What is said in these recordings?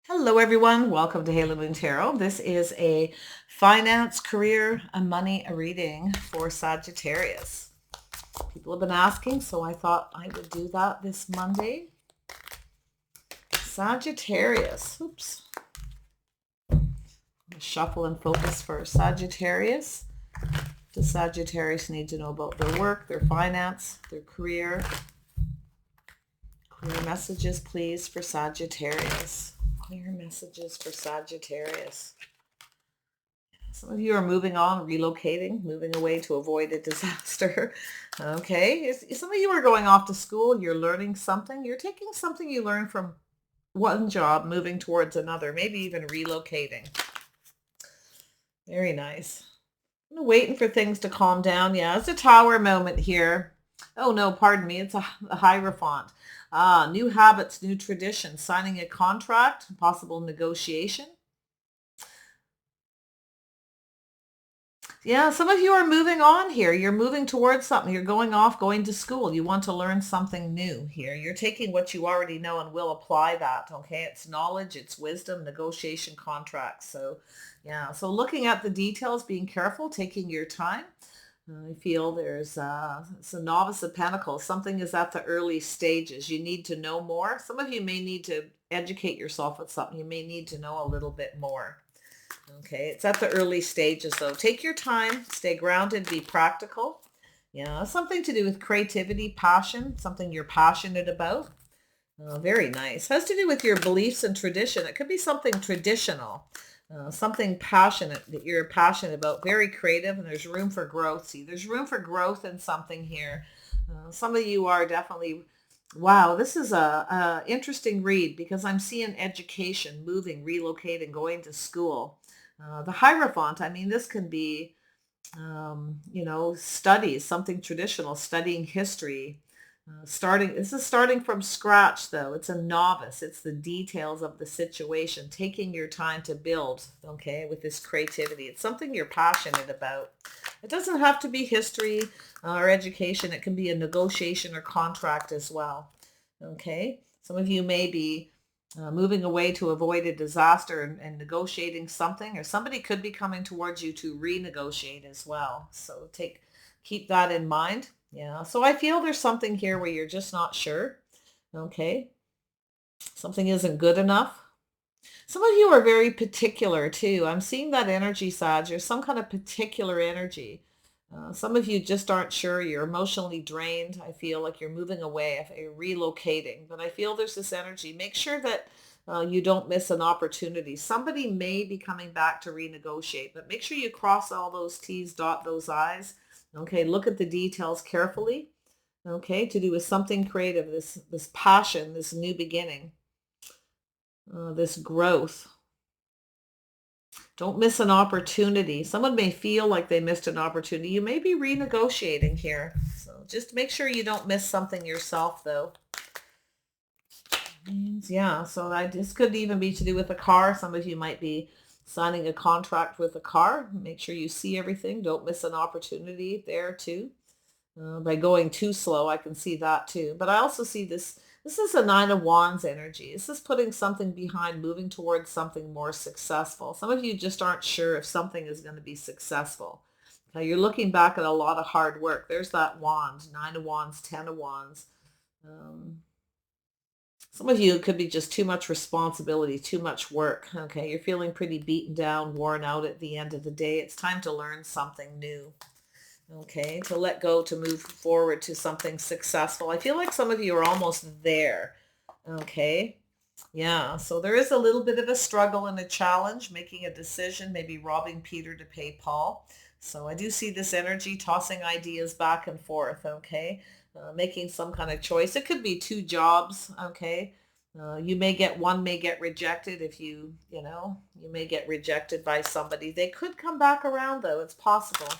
Hello, everyone. Welcome to Halo Moon Tarot. This is a finance, career, and money reading for Sagittarius. People have been asking, so I thought I would do that this Monday. Sagittarius. Oops. Shuffle and focus for Sagittarius. Does Sagittarius need to know about their work, their finance, their career? Clear messages, please, for Sagittarius. Clear messages for Sagittarius. Some of you are moving on, relocating, moving away to avoid a disaster. Okay. Some of you are going off to school. You're learning something. You're taking something you learned from one job, moving towards another, maybe even relocating. Very nice. I'm waiting for things to calm down. Yeah, it's a tower moment here. Oh, no, pardon me. It's a Hierophant. New habits, new traditions, signing a contract, possible negotiation. Yeah, some of you are moving on here. You're moving towards something. You're going off, going to school. You want to learn something new here. You're taking what you already know and will apply that. Okay. It's knowledge, it's wisdom, negotiation, contracts. So, yeah. So looking at the details, being careful, taking your time. I feel there's it's a novice of pentacles. Something is at the early stages. You need to know more. Some of you may need to educate yourself with something. You may need to know a little bit more. Okay, it's at the early stages though. Take your time, stay grounded, be practical. Yeah, something to do with creativity, passion, something you're passionate about. Very nice. Has to do with your beliefs and tradition. It could be something traditional, something passionate that you're passionate about, very creative, and there's room for growth. See, there's room for growth in something here. Some of you are definitely, wow, this is a interesting read because I'm seeing education, moving, relocating, going to school. The Hierophant, I mean, this can be, studies, something traditional, studying history, this is starting from scratch though. It's a novice. It's the details of the situation, taking your time to build, okay, with this creativity. It's something you're passionate about. It doesn't have to be history or education. It can be a negotiation or contract as well. Okay. Some of you may be moving away to avoid a disaster and negotiating something, or somebody could be coming towards you to renegotiate as well. So keep that in mind. Yeah. So I feel there's something here where you're just not sure. Okay. Something isn't good enough. Some of you are very particular too. I'm seeing that energy, Sag. There's some kind of particular energy. Some of you just aren't sure. You're emotionally drained. I feel like you're moving away, you're relocating. But I feel there's this energy. Make sure that you don't miss an opportunity. Somebody may be coming back to renegotiate, but make sure you cross all those T's, dot those I's. Okay, look at the details carefully. Okay, to do with something creative, this passion, this new beginning, this growth. Don't miss an opportunity. Someone may feel like they missed an opportunity. You may be renegotiating here. So just make sure you don't miss something yourself, though. Yeah, so this could even be to do with a car. Some of you might be signing a contract with a car. Make sure you see everything. Don't miss an opportunity there, too. By going too slow, I can see that, too. But I also see this. This is a Nine of Wands energy. This is putting something behind, moving towards something more successful. Some of you just aren't sure if something is going to be successful. Now you're looking back at a lot of hard work. There's that wand, Nine of Wands, Ten of Wands. Um, some of you, it could be just too much responsibility, too much work. Okay, you're feeling pretty beaten down, worn out at the end of the day. It's time to learn something new. Okay, to let go, to move forward to something successful. I feel like some of you are almost there. Okay, yeah, so there is a little bit of a struggle and a challenge, making a decision, maybe robbing Peter to pay Paul. So I do see this energy tossing ideas back and forth, okay? Making some kind of choice. It could be two jobs, okay? You may get one, may get rejected if you may get rejected by somebody. They could come back around though. It's possible.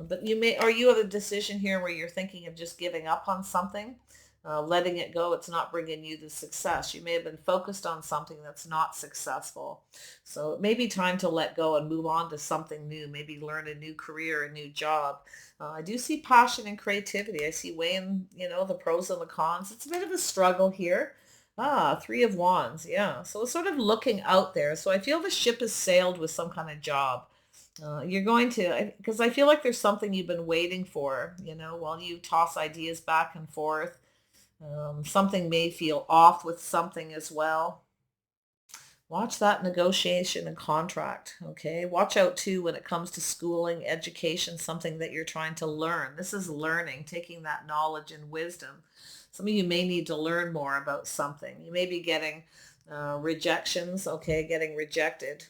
But you have a decision here where you're thinking of just giving up on something, letting it go. It's not bringing you the success. You may have been focused on something that's not successful. So it may be time to let go and move on to something new, maybe learn a new career, a new job. I do see passion and creativity. I see weighing, the pros and the cons. It's a bit of a struggle here. Ah, Three of Wands. Yeah. So it's sort of looking out there. So I feel the ship has sailed with some kind of job. You're going to, because I feel like there's something you've been waiting for, while you toss ideas back and forth. Something may feel off with something as well. Watch that negotiation and contract, okay? Watch out too when it comes to schooling, education, something that you're trying to learn. This is learning, taking that knowledge and wisdom. Some of you may need to learn more about something. You may be getting rejections, okay, getting rejected.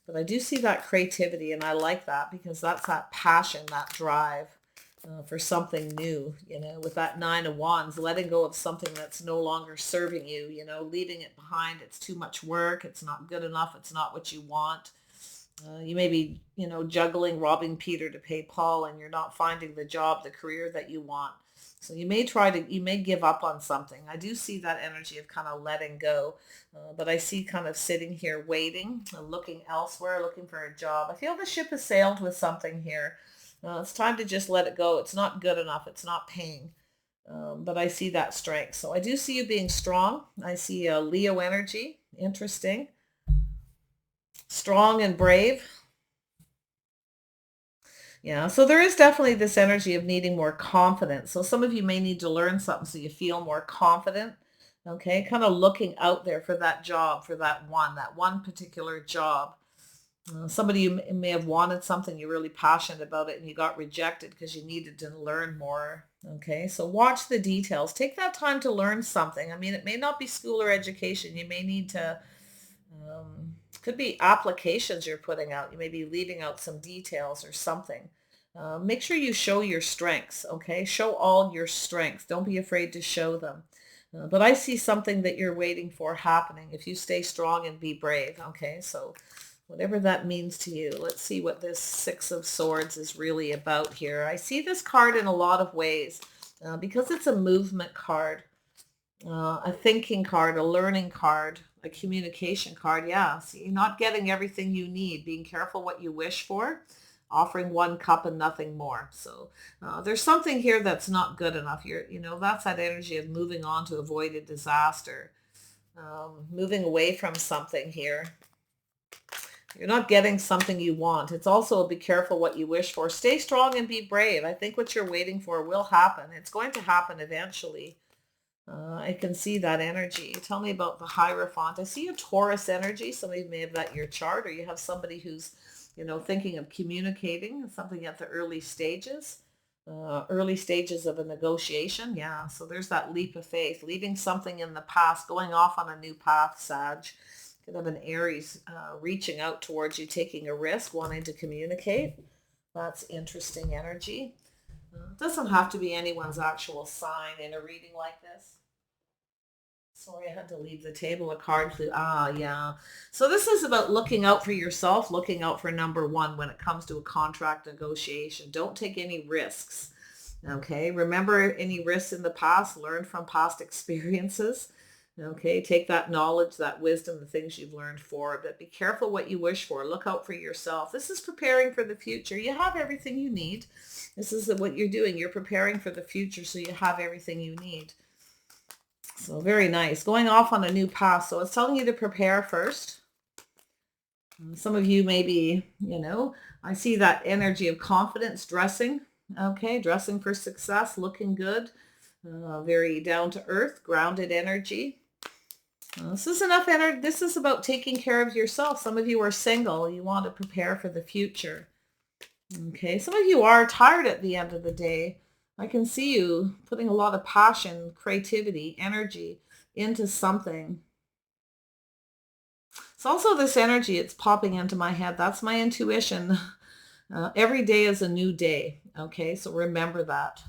But I do see that creativity, and I like that because that's that passion, that drive for something new, with that Nine of Wands, letting go of something that's no longer serving you, leaving it behind. It's too much work. It's not good enough. It's not what you want. You may be, juggling, robbing Peter to pay Paul, and you're not finding the job, the career that you want. So you may give up on something. I do see that energy of kind of letting go, but I see kind of sitting here waiting, looking elsewhere, looking for a job. I feel the ship has sailed with something here. It's time to just let it go. It's not good enough. It's not paying. But I see that strength. So I do see you being strong. I see a Leo energy. Interesting. Strong and brave. Yeah, so there is definitely this energy of needing more confidence. So some of you may need to learn something so you feel more confident. Okay, kind of looking out there for that job, for that one particular job. Somebody you may have wanted something, you're really passionate about it, and you got rejected because you needed to learn more. Okay, so watch the details. Take that time to learn something. I mean, it may not be school or education. You may need to, could be applications you're putting out. You may be leaving out some details or something. Make sure you show your strengths, okay? Show all your strengths. Don't be afraid to show them. But I see something that you're waiting for happening if you stay strong and be brave, okay? So whatever that means to you. Let's see what this Six of Swords is really about here. I see this card in a lot of ways because it's a movement card, a thinking card, a learning card, a communication card. Yeah, so you're not getting everything you need. Being careful what you wish for, offering one cup and nothing more. So there's something here that's not good enough. That's that energy of moving on to avoid a disaster, moving away from something here. You're not getting something you want. It's also be careful what you wish for. Stay strong and be brave. I think what you're waiting for will happen. It's going to happen eventually. I can see that energy. Tell me about the Hierophant. I see a Taurus energy. Somebody may have that in your chart, or you have somebody who's, thinking of communicating something at the early stages of a negotiation. Yeah. So there's that leap of faith, leaving something in the past, going off on a new path, Sag. Could have an Aries reaching out towards you, taking a risk, wanting to communicate. That's interesting energy. It doesn't have to be anyone's actual sign in a reading like this. Sorry, I had to leave the table. A card flew. Ah, yeah. So this is about looking out for yourself, looking out for number one when it comes to a contract negotiation. Don't take any risks. Okay. Remember any risks in the past, learn from past experiences. Okay, take that knowledge, that wisdom, the things you've learned forward, but be careful what you wish for. Look out for yourself. This is preparing for the future. You have everything you need. This is what you're doing. You're preparing for the future, so you have everything you need. So very nice. Going off on a new path. So it's telling you to prepare first. Some of you maybe, I see that energy of confidence, dressing. Okay, dressing for success, looking good. Very down to earth, grounded energy. This is enough energy. This is about taking care of yourself. Some of you are single. You want to prepare for the future. Okay. Some of you are tired at the end of the day. I can see you putting a lot of passion, creativity, energy into something. It's also this energy. It's popping into my head. That's my intuition. Every day is a new day. Okay. So remember that.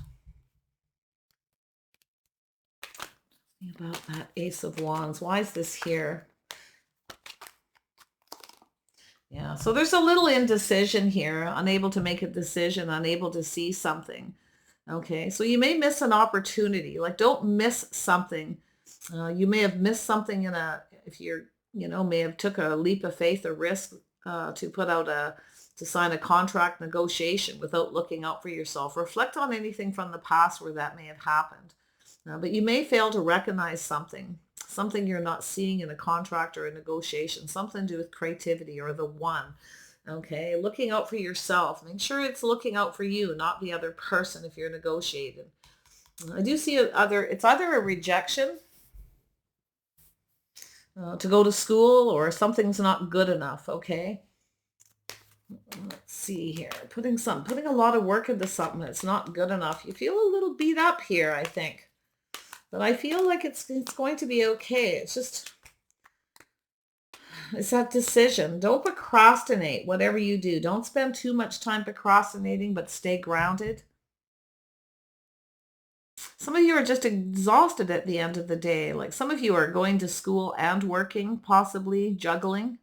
About that Ace of Wands. Why is this here? Yeah, so there's a little indecision here, unable to make a decision, unable to see something. Okay, so you may miss an opportunity. Like, don't miss something. You may have missed something if you're, may have took a leap of faith or risk to sign a contract negotiation without looking out for yourself. Reflect on anything from the past where that may have happened. But you may fail to recognize something. something you're not seeing in a contract or a negotiation, something to do with creativity or the one. Okay, looking out for yourself. Make sure it's looking out for you, not the other person if you're negotiating. I do see it's either a rejection to go to school or something's not good enough. Okay. Let's see here. Putting a lot of work into something that's not good enough. You feel a little beat up here, I think. But I feel like it's going to be okay. It's that decision. Don't procrastinate whatever you do. Don't spend too much time procrastinating, but stay grounded. Some of you are just exhausted at the end of the day. Like some of you are going to school and working, possibly juggling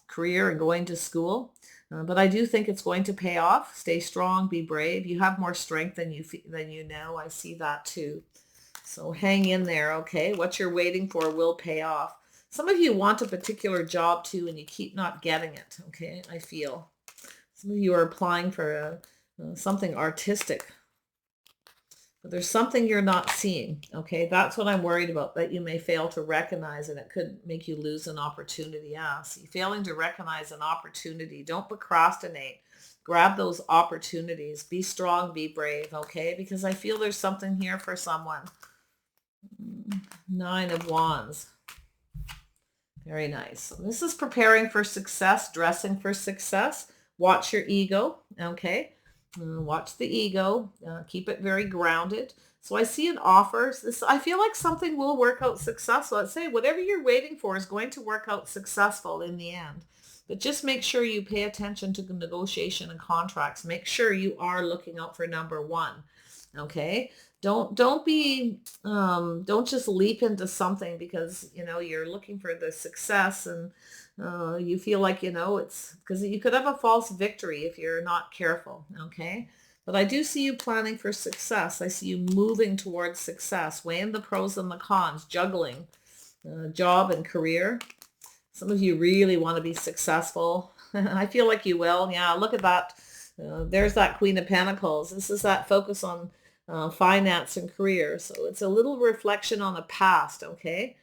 career and going to school. But I do think it's going to pay off. Stay strong, be brave. You have more strength than you know. I see that too. So hang in there, okay? What you're waiting for will pay off. Some of you want a particular job too, and you keep not getting it, okay? I feel. Some of you are applying for something artistic. But there's something you're not seeing, okay? That's what I'm worried about, that you may fail to recognize, and it could make you lose an opportunity. Yeah, see, failing to recognize an opportunity. Don't procrastinate. Grab those opportunities. Be strong, be brave, okay? Because I feel there's something here for someone. 9 of Wands. Very nice. So this is preparing for success, dressing for success. Watch your ego, okay? Watch the ego. Keep it very grounded. So I see an offer. I feel like something will work out successful. Let's say whatever you're waiting for is going to work out successful in the end. But just make sure you pay attention to the negotiation and contracts. Make sure you are looking out for number one. Okay. Don't just leap into something because you're looking for the success and you feel like it's because you could have a false victory if you're not careful. Okay. But I do see you planning for success. I see you moving towards success, weighing the pros and the cons, juggling job and career. Some of you really want to be successful. I feel like you will. Yeah, look at that. There's that Queen of Pentacles. This is that focus on finance and career. So it's a little reflection on the past, okay?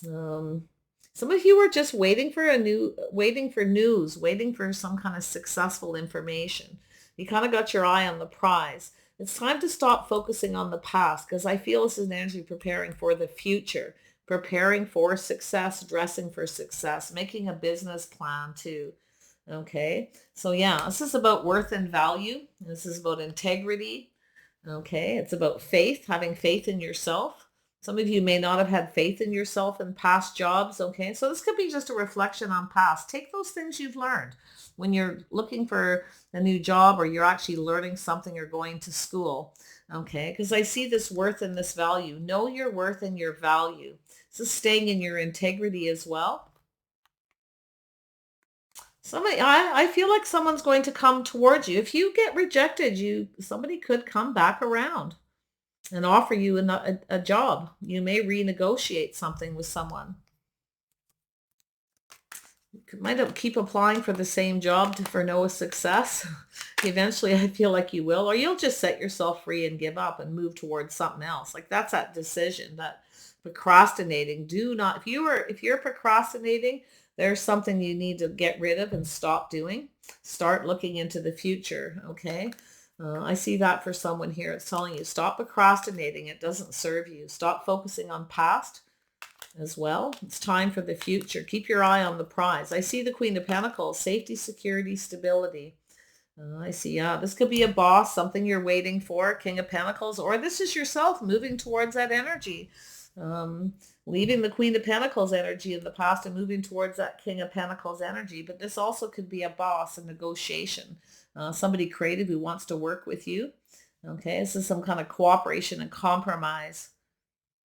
Some of you are just waiting for news, waiting for some kind of successful information. You kind of got your eye on the prize. It's time to stop focusing on the past because I feel this is an energy preparing for the future, preparing for success, dressing for success, making a business plan too. Okay, so yeah, this is about worth and value. This is about integrity. Okay, it's about faith, having faith in yourself. Some of you may not have had faith in yourself in past jobs. Okay, so this could be just a reflection on past. Take those things you've learned when you're looking for a new job or you're actually learning something or going to school. Okay, because I see this worth and this value. Know your worth and your value. This is staying in your integrity as well. I feel like someone's going to come towards you. If you get rejected, somebody could come back around and offer you a job. You may renegotiate something with someone. You might keep applying for the same job for no success. Eventually, I feel like you will, or you'll just set yourself free and give up and move towards something else. Like that's that decision, that procrastinating. Do not, if you're procrastinating, there's something you need to get rid of and stop doing. Start looking into the future, okay? I see that for someone here. It's telling you, stop procrastinating. It doesn't serve you. Stop focusing on past as well. It's time for the future. Keep your eye on the prize. I see the Queen of Pentacles, safety, security, stability. I see, this could be a boss, something you're waiting for, King of Pentacles, or this is yourself moving towards that energy. Leaving the Queen of Pentacles energy in the past and moving towards that King of Pentacles energy. But this also could be a boss, a negotiation, somebody creative who wants to work with you. Okay, this is some kind of cooperation and compromise.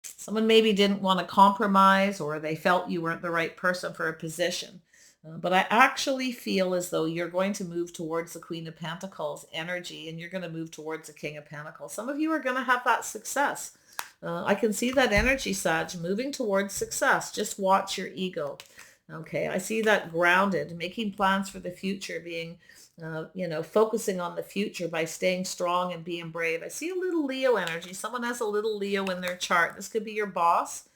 Someone maybe didn't want to compromise or they felt you weren't the right person for a position. But I actually feel as though you're going to move towards the Queen of Pentacles energy and you're going to move towards the King of Pentacles. Some of you are going to have that success. I can see that energy, Sag, moving towards success. Just watch your ego. Okay, I see that grounded, making plans for the future, being, focusing on the future by staying strong and being brave. I see a little Leo energy. Someone has a little Leo in their chart. This could be your boss.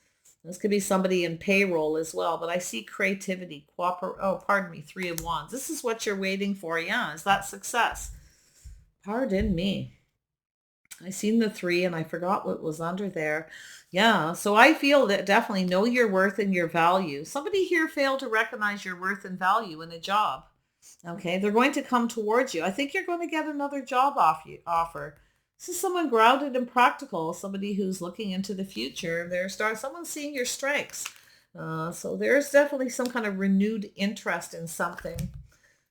This could be somebody in payroll as well, but I see creativity, oh, pardon me, Three of Wands. This is what you're waiting for. Yeah, is that success? Pardon me. I seen the three and I forgot what was under there. Yeah, so I feel that definitely know your worth and your value. Somebody here failed to recognize your worth and value in a job. Okay, they're going to come towards you. I think you're going to get another job offer. This is someone grounded and practical, somebody who's looking into the future. Someone's seeing your strengths. So there's definitely some kind of renewed interest in something.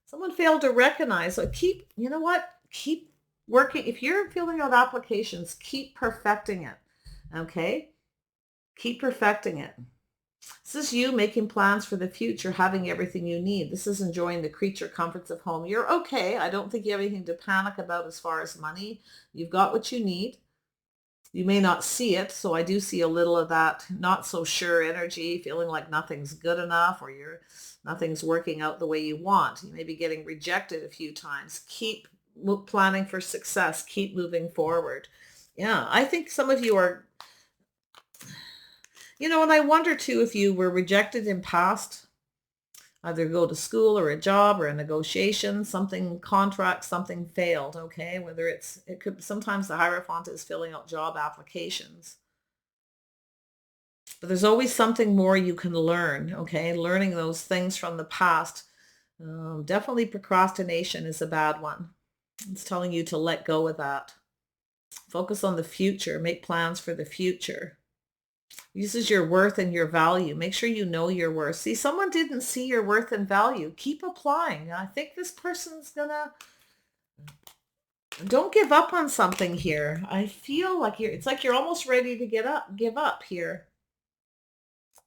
Someone failed to recognize. So you know what? Keep working. If you're filling out applications, keep perfecting it. Okay? Keep perfecting it. This is you making plans for the future, having everything you need. This is enjoying the creature comforts of home. You're okay. I don't think you have anything to panic about as far as money. You've got what you need. You may not see it, so I do see a little of that not so sure energy, feeling like nothing's good enough or nothing's working out the way you want. You may be getting rejected a few times. Keep planning for success. Keep moving forward. Yeah, I think some of you are, and I wonder too if you were rejected in past, either go to school or a job or a negotiation, something failed, okay? It could, sometimes the Hierophant is filling out job applications. But there's always something more you can learn, okay? Learning those things from the past. Definitely procrastination is a bad one. It's telling you to let go of that. Focus on the future. Make plans for the future. Uses your worth and your value. Make sure you know your worth. See, someone didn't see your worth and value. Keep applying. I think this person's gonna, don't give up on something here. I feel like it's like you're almost ready to give up here.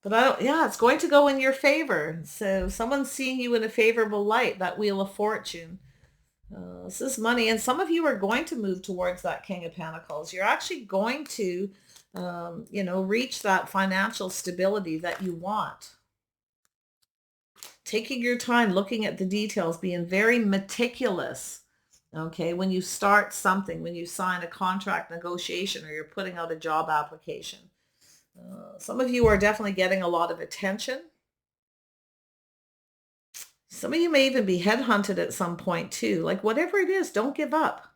But yeah, it's going to go in your favor. So someone's seeing you in a favorable light, that Wheel of Fortune. This is money. And some of you are going to move towards that King of Pentacles. You're actually going to, reach that financial stability that you want. Taking your time, looking at the details, being very meticulous. Okay, when you start something, when you sign a contract negotiation or you're putting out a job application. Some of you are definitely getting a lot of attention. Some of you may even be headhunted at some point too. Like whatever it is, don't give up.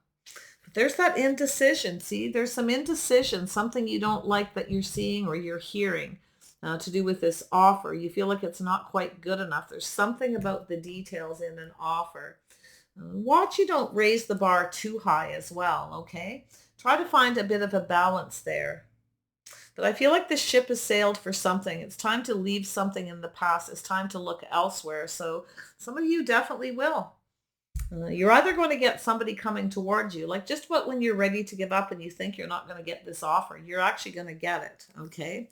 But there's that indecision. See, there's some indecision, something you don't like that you're seeing or you're hearing to do with this offer. You feel like it's not quite good enough. There's something about the details in an offer. Watch you don't raise the bar too high as well, okay? Try to find a bit of a balance there. But I feel like the ship has sailed for something. It's time to leave something in the past. It's time to look elsewhere. So some of you definitely will. You're either going to get somebody coming towards you, like just when you're ready to give up and you think you're not going to get this offer, you're actually going to get it, okay?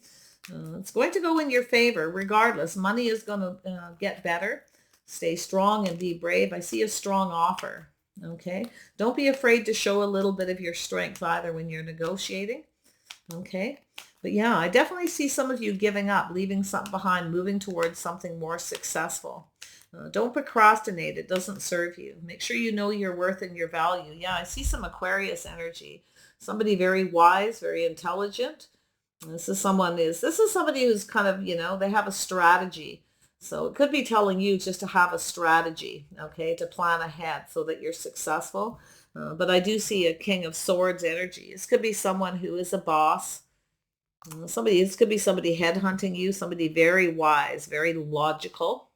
It's going to go in your favor regardless. Money is going to get better. Stay strong and be brave. I see a strong offer, okay? Don't be afraid to show a little bit of your strength either when you're negotiating, okay? But yeah, I definitely see some of you giving up, leaving something behind, moving towards something more successful. Don't procrastinate. It doesn't serve you. Make sure you know your worth and your value. Yeah, I see some Aquarius energy. Somebody very wise, very intelligent. This is somebody who's kind of, they have a strategy. So it could be telling you just to have a strategy, okay, to plan ahead so that you're successful. But I do see a King of Swords energy. This could be someone who is a boss. This could be somebody headhunting you, somebody very wise, very logical.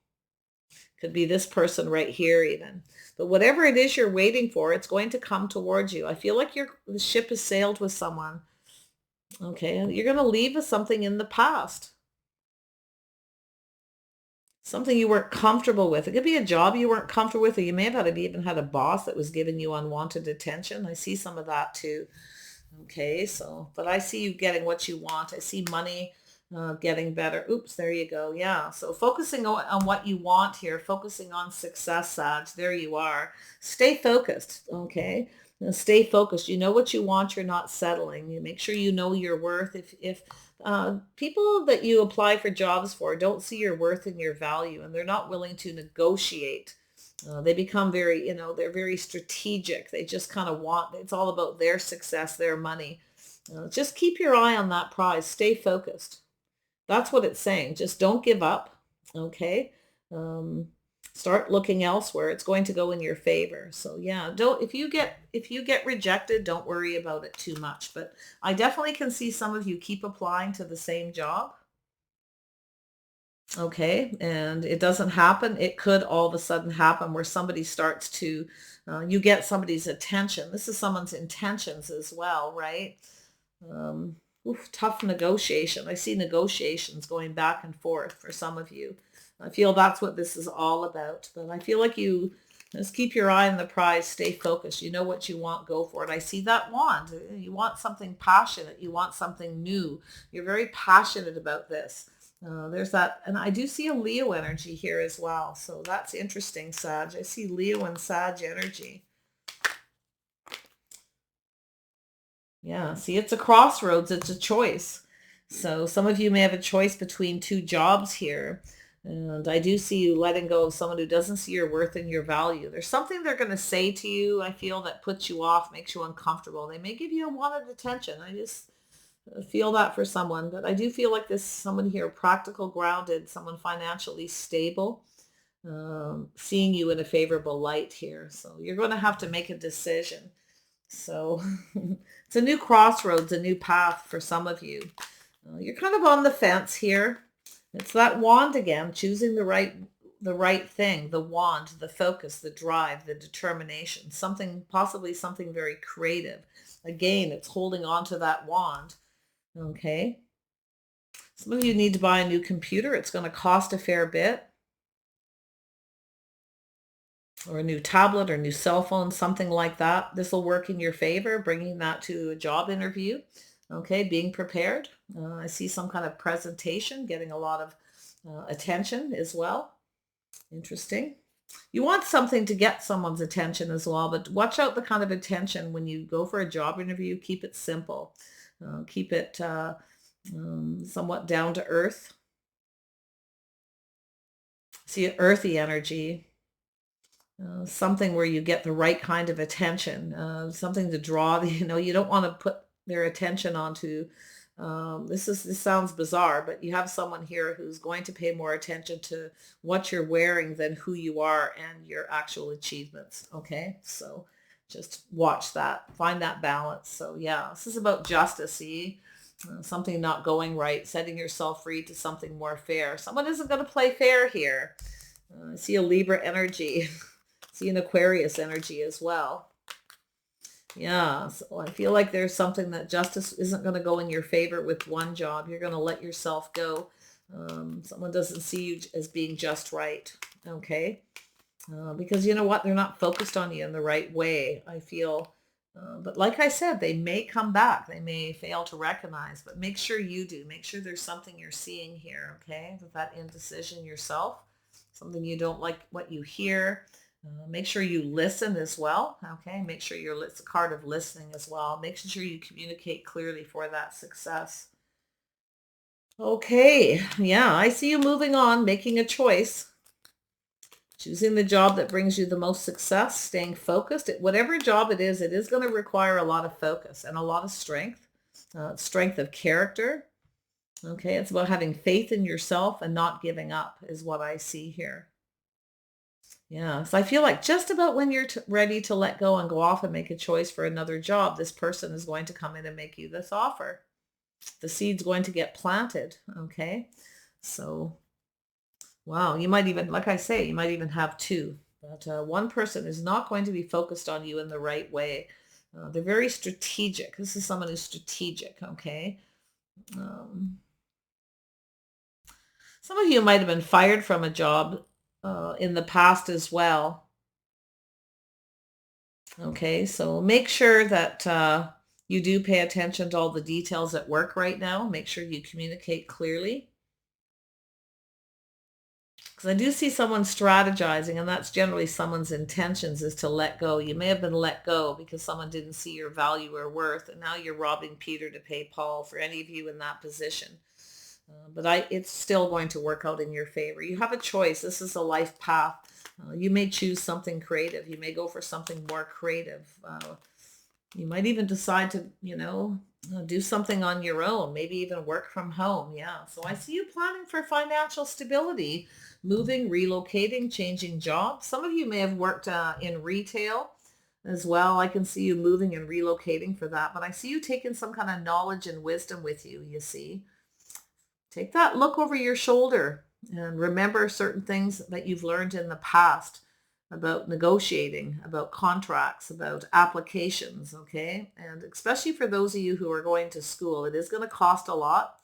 Could be this person right here even. But whatever it is you're waiting for, it's going to come towards you. I feel like the ship has sailed with someone. Okay, you're going to leave with something in the past. Something you weren't comfortable with. It could be a job you weren't comfortable with, or you may have even had a boss that was giving you unwanted attention. I see some of that too. Okay, but I see you getting what you want. I see money getting better. Oops, there you go. Yeah, so focusing on what you want here, focusing on success, Sag. There you are. Stay focused, okay? Now stay focused. You know what you want. You're not settling. You make sure you know your worth. If people that you apply for jobs for don't see your worth and your value, and they're not willing to negotiate, they become they're very strategic. They just kind of it's all about their success, their money. Just keep your eye on that prize. Stay focused. That's what it's saying. Just don't give up. Okay. Um, Start looking elsewhere. It's going to go in your favor. So yeah, don't, if you get rejected, don't worry about it too much. But I definitely can see some of you keep applying to the same job. Okay, and it doesn't happen. It could all of a sudden happen where somebody starts to, you get somebody's attention. This is someone's intentions as well, right? Um, Tough negotiation. I see negotiations going back and forth for some of you. I feel that's what this is all about. But I feel like you just keep your eye on the prize, stay focused. You know what you want, go for it. I see that wand. You want something passionate. You want something new. You're very passionate about this. There's that. And I do see a Leo energy here as well. So that's interesting, Sag. I see Leo and Sag energy. Yeah, see, it's a crossroads, it's a choice. So some of you may have a choice between two jobs here. And I do see you letting go of someone who doesn't see your worth and your value. There's something they're going to say to you, I feel, that puts you off, makes you uncomfortable. They may give you unwanted attention. I just feel that for someone. But I do feel like this someone here, practical, grounded, someone financially stable, seeing you in a favorable light here. So you're going to have to make a decision. So it's a new crossroads, a new path for some of you. You're kind of on the fence here. It's that wand again, choosing the right thing, the wand, the focus, the drive, the determination, something, possibly something very creative. Again, it's holding on to that wand. Okay. Some of you need to buy a new computer. It's going to cost a fair bit. Or a new tablet or new cell phone, something like that. This will work in your favor, bringing that to a job interview. Okay, being prepared. I see some kind of presentation, getting a lot of attention as well. Interesting. You want something to get someone's attention as well, but watch out the kind of attention when you go for a job interview. Keep it simple. Keep it somewhat down to earth. See an earthy energy. Something where you get the right kind of attention, something to draw, you don't want to put their attention onto, this sounds bizarre, but you have someone here who's going to pay more attention to what you're wearing than who you are and your actual achievements. Okay. So just watch that, find that balance. So yeah, this is about justice. See, something not going right, setting yourself free to something more fair. Someone isn't going to play fair here. I see a Libra energy. See an Aquarius energy as well. Yeah, so I feel like there's something that justice isn't going to go in your favor with one job. You're going to let yourself go. Someone doesn't see you as being just right. Okay. Because you know what? They're not focused on you in the right way, I feel. But like I said, they may come back. They may fail to recognize, but make sure you do. Make sure there's something you're seeing here. Okay. With that indecision yourself, something you don't like what you hear. Make sure you listen as well. Okay. Make sure you're a card of listening as well. Make sure you communicate clearly for that success. Okay. Yeah. I see you moving on, making a choice, choosing the job that brings you the most success, staying focused. Whatever job it is going to require a lot of focus and a lot of strength, strength of character. Okay. It's about having faith in yourself and not giving up is what I see here. Yeah, so I feel like just about when you're ready to let go and go off and make a choice for another job, this person is going to come in and make you this offer. The seed's going to get planted. Okay. So, wow, you might even, like I say, you might even have two. But one person is not going to be focused on you in the right way. They're very strategic. This is someone who's strategic. Okay. Some of you might have been fired from a job in the past as well. Okay, so make sure that you do pay attention to all the details at work right now. Make sure you communicate clearly. Because I do see someone strategizing, and that's generally someone's intentions is to let go. You may have been let go because someone didn't see your value or worth, and now you're robbing Peter to pay Paul for any of you in that position. But it's still going to work out in your favor. You have a choice. This is a life path. You may choose something creative. You may go for something more creative. You might even decide to, do something on your own, maybe even work from home. Yeah. So I see you planning for financial stability, moving, relocating, changing jobs. Some of you may have worked in retail as well. I can see you moving and relocating for that, but I see you taking some kind of knowledge and wisdom with you, you see. Take that look over your shoulder and remember certain things that you've learned in the past about negotiating, about contracts, about applications, okay? And especially for those of you who are going to school, it is going to cost a lot.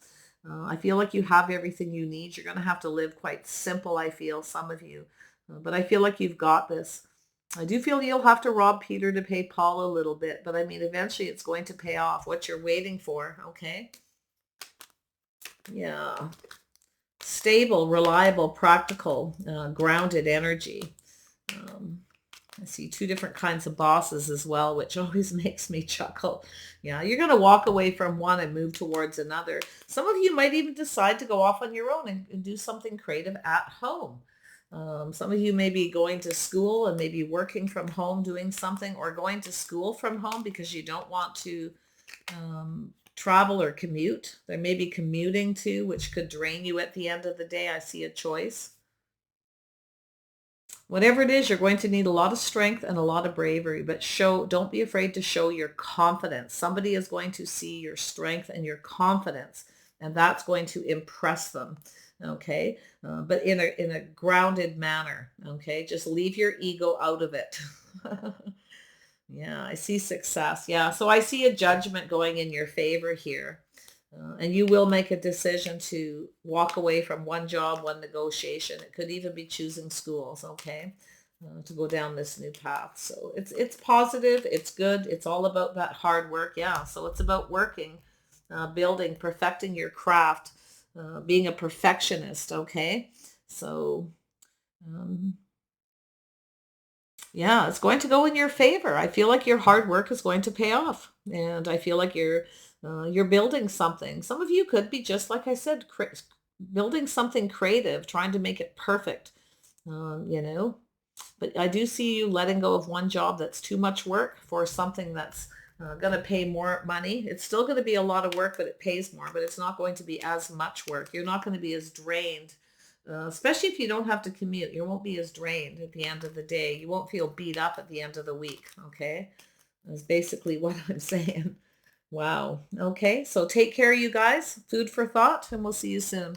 I feel like you have everything you need. You're going to have to live quite simple, I feel, some of you. But I feel like you've got this. I do feel you'll have to rob Peter to pay Paul a little bit, but I mean, eventually it's going to pay off what you're waiting for, okay? Yeah. Stable, reliable, practical, grounded energy. I see two different kinds of bosses as well, which always makes me chuckle. Yeah, you're going to walk away from one and move towards another. Some of you might even decide to go off on your own and do something creative at home. Some of you may be going to school and maybe working from home, doing something, or going to school from home because you don't want to travel or commute. There may be commuting too, which could drain you at the end of the day. I see a choice. Whatever it is, you're going to need a lot of strength and a lot of bravery, but don't be afraid to show your confidence. Somebody is going to see your strength and your confidence, and that's going to impress them. Okay. But in a grounded manner. Okay. Just leave your ego out of it. Yeah, I see success. Yeah, so I see a judgment going in your favor here. And you will make a decision to walk away from one job, one negotiation. It could even be choosing schools, okay, to go down this new path. So it's positive, it's good, it's all about that hard work. Yeah, so it's about working, building, perfecting your craft, being a perfectionist, okay? So um, yeah, it's going to go in your favor. I feel like your hard work is going to pay off, and I feel like you're building something. Some of you could be just like I said, building something creative, trying to make it perfect. You know, but I do see you letting go of one job that's too much work for something that's going to pay more money. It's still going to be a lot of work, but it pays more. But it's not going to be as much work. You're not going to be as drained especially if you don't have to commute. You won't be as drained at the end of the day. You won't feel beat up at the end of the week. Okay. That's basically what I'm saying. Wow. Okay. So take care, you guys. Food for thought, and we'll see you soon.